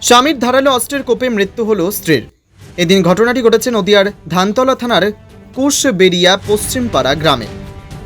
স্বামীর ধারালো অস্ত্রের কোপে মৃত্যু হলো স্ত্রীর। এদিন ঘটনাটি ঘটেছে নদিয়ার ধানতলা থানার কুশবেড়িয়া পশ্চিমপাড়া গ্রামে।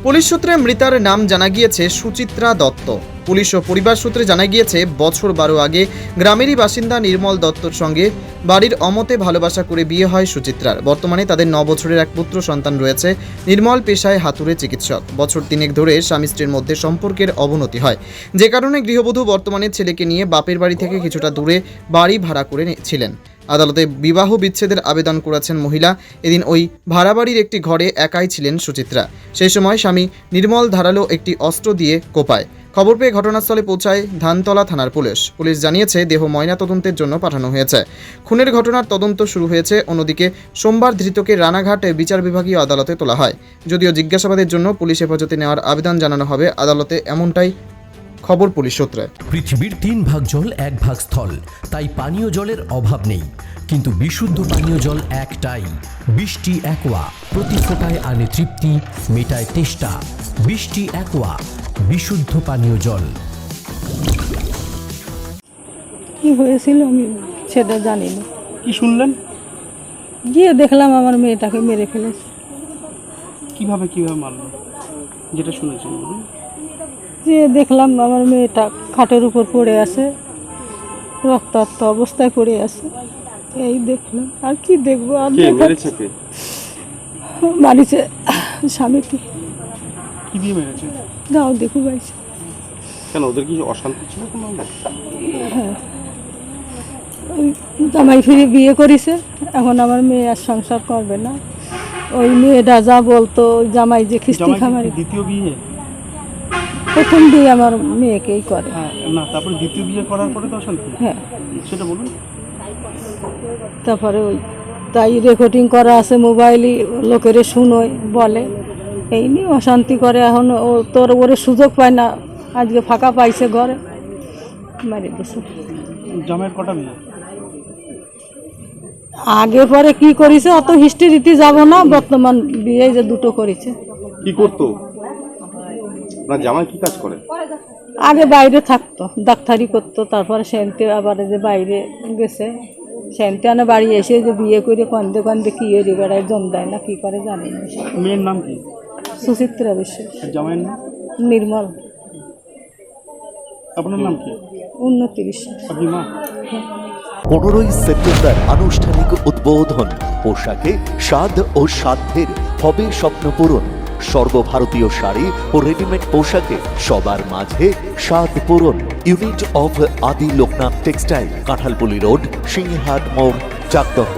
পুলিশ সূত্রে মৃতার নাম জানা গিয়েছে সুচিত্রা দত্ত। পুলিশ ও পরিবার সূত্রে জানা গিয়েছে বছর 12 আগে গ্রামেরই বাসিন্দা নির্মল দত্তর সঙ্গে বাড়ির অমতে ভালোবাসা করে বিয়ে হয় সুচিত্রার। বর্তমানে তাদের 9 বছরের এক পুত্র সন্তান রয়েছে। নির্মল পেশায় হাতুড়ে চিকিৎসক। বছর 3 ধরে স্বামী স্ত্রীর মধ্যে সম্পর্কের অবনতি হয়, যে কারণে গৃহবধূ বর্তমানে ছেলেকে নিয়ে বাপের বাড়ি থেকে কিছুটা দূরে বাড়ি ভাড়া করে ছিলেন। আদালতে বিবাহ বিচ্ছেদের আবেদন করেছেন মহিলা। এদিন ওই ভাড়া বাড়ির একটি ঘরে একাই ছিলেন সুচিত্রা। সেই সময় স্বামী নির্মল ধারালো একটি অস্ত্র দিয়ে কোপায়। খবর পেয়ে ঘটনাস্থলে পৌঁছায় ধানতলা থানার পুলিশ। পুলিশ জানিয়েছে দেহ ময়নাতদন্তের জন্য পাঠানো হয়েছে। খুনের ঘটনার তদন্ত শুরু হয়েছে। অন্যদিকে সোমবার ধৃতকে রানাঘাট বিচার বিভাগীয় আদালতে তোলা হয়। যদিও জিজ্ঞাসাবাদের জন্য পুলিশ হেফাজতে নেওয়ার আবেদন জানানো হবে আদালতে, এমনটাই খবর পুলিশ সূত্রে। পৃথিবীর 3 ভাগ জল 1 ভাগ স্থল, তাই পানীয় জলের অভাব নেই। কিন্তু বিশুদ্ধ পানীয় জল একটাই, বৃষ্টি অ্যাকোয়া। প্রতি ফোঁটায় আনে তৃপ্তি, মেটায় তেষ্টা। বৃষ্টি অ্যাকোয়া, বিশুদ্ধ পানীয় জল। কি হয়েছিল আমি সেটা জানি না। কি শুনলেন? গিয়ে দেখলাম আমার মেয়েটাকে মেরে ফেলেছে। কিভাবে মারলো? যেটা শুনেছেন বলুন। যে দেখলাম আমার মেয়েটা খাটের উপর পড়ে আছে, রক্তাক্ত অবস্থায় পড়ে আছে, এই দেখলাম। আর কি দেখবো? আর মারিছে স্বামীকে। কি দিয়ে মেরেছে? যাও দেখো গাইছে। কেন, ওদের কি অশান্তি ছিল কোনো? হ্যাঁ, ওই জামাই ফিরে বিয়ে করেছে। এখন আমার মেয়ে আর সংসার করবে না। ওই মেয়েটা যা বলতো, ওই জামাই যে খিস্তি খামারি। দ্বিতীয় বিয়ে? প্রথম বিয়ে আমার মেয়েকেই করে। হ্যাঁ, না, তারপরে দ্বিতীয় বিয়ে করার পরে তো অশান্তি। হ্যাঁ, সেটা বলুন। তারপরে ওই তাই রেকর্ডিং করা আছে মোবাইলে, লোকের শুনোয় বলে, এই নিয়ে অশান্তি করে। এখন ও তোর ওরে সুযোগ পায় না, আজকে ফাঁকা পাইছে ঘরে, মারি দিছে। জামাইয়ের কটা বিয়ে? আগে পরে কি করেছে অত হিস্ট্রিতে যাব না। বর্তমান বিয়ে যে 2টো করেছে। কি করতো না? জামাই কি কাজ করে? আগে বাইরে থাকতো, ডাক্তারি করতো। তারপরে সেনতে আবার যে বাইরে গেছে, সেনতে আনে বাড়ি এসে যে বিয়ে করে কান্দে কান্দে কি এরি বেড়ায়, জন দেয় না কি করে জানি না। মেয়ের নাম কি? সুচিত্রা বিশ্বাস। জামাইয়ের নাম? নির্মল। আপনার নাম কি? উন্নতি বিশ্বাস। আপনি মা? 15ই সেপ্টেম্বর আনুষ্ঠানিক উদ্বোধন। পোশাকে স্বাদ ও সাধ্যের হবে স্বপ্ন পূরণ। সর্বভারতীয় শাড়ি ও রেডিমেড পোশাকে সবার মাঝে স্বাদ পূরণ। ইউনিট অফ আদি লোকনাথ টেক্সটাইল, কাঁঠালপুলি রোড, সিংহাট মোড়, চাকদহ।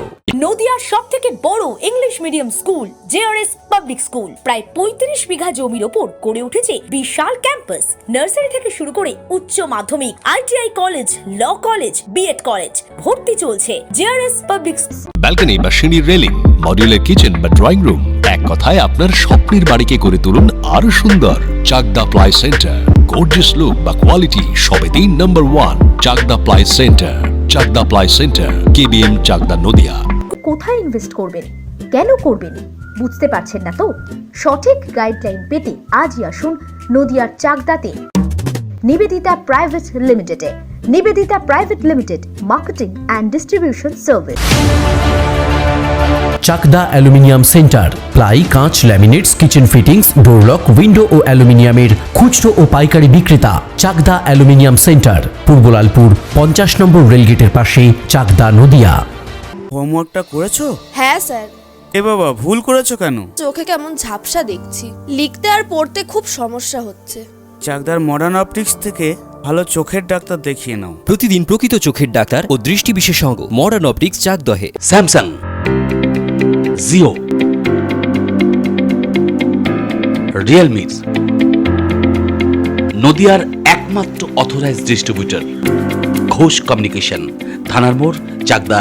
নদিয়ার সব থেকে বড় English medium school JRS public school প্রায় 35 বিঘা জমির ওপর গড়ে উঠেছে বিশাল ক্যাম্পাস। নার্সারি থেকে শুরু করে উচ্চ মাধ্যমিক, ITI college, law college, BEd college, ভর্তি চলছে জেআরএস পাবলিক। ব্যালকনি বা সিঁড়ির রেলিং, মডিউলার কিচেন বা ড্রয়িং রুম, এক কথায় আপনার স্বপ্নের বাড়িকে করে তুলুন আরো সুন্দর। Chakdah ply centre, gorgeous look বা কোয়ালিটি সবে 3 নম্বর 1 Chakdah ply centre. Chakdah ply centre, KBM, Chakdah, Nadia. কোথায় ইনভেস্ট করবেন, কেন করবেন বুঝতে পারছেন না তো? সঠিক গাইডলাইন পেতে আজই আসুন নদিয়ার চাকদাতে নিবেদিতা প্রাইভেট লিমিটেডে। Nivedita private limited, marketing and distribution service. Chakdah aluminium centre, ply, কাঁচ, laminates, kitchen fittings, door lock, window ও অ্যালুমিনিয়ামের খুচরো ও পাইকারি বিক্রেতা। Chakdah aluminium centre, Purbalalpur 50 number রেলগেটের পাশে, চাকদা, নদিয়া। হোমওয়ার্কটা করেছো? হ্যাঁ স্যার। এ বাবা, ভুল করেছো কেন? চোখে কেমন ঝাপসা দেখছি, লিখতে আর পড়তে খুব সমস্যা হচ্ছে। চাকদার মডার্ন অপটিক্স থেকে ভালো চোখের ডাক্তার দেখিয়ে নাও। প্রতিদিন প্রকৃত চোখের ডাক্তার ও দৃষ্টি বিশেষজ্ঞ মডার্ন অপটিক্স, চাকদহে। স্যামসাং, জিও, রিয়েলমি, নদিয়ার একমাত্র অথরাইজড ডিস্ট্রিবিউটর ঘোষ কমিউনিকেশন, থানার মোড়, চাকদা।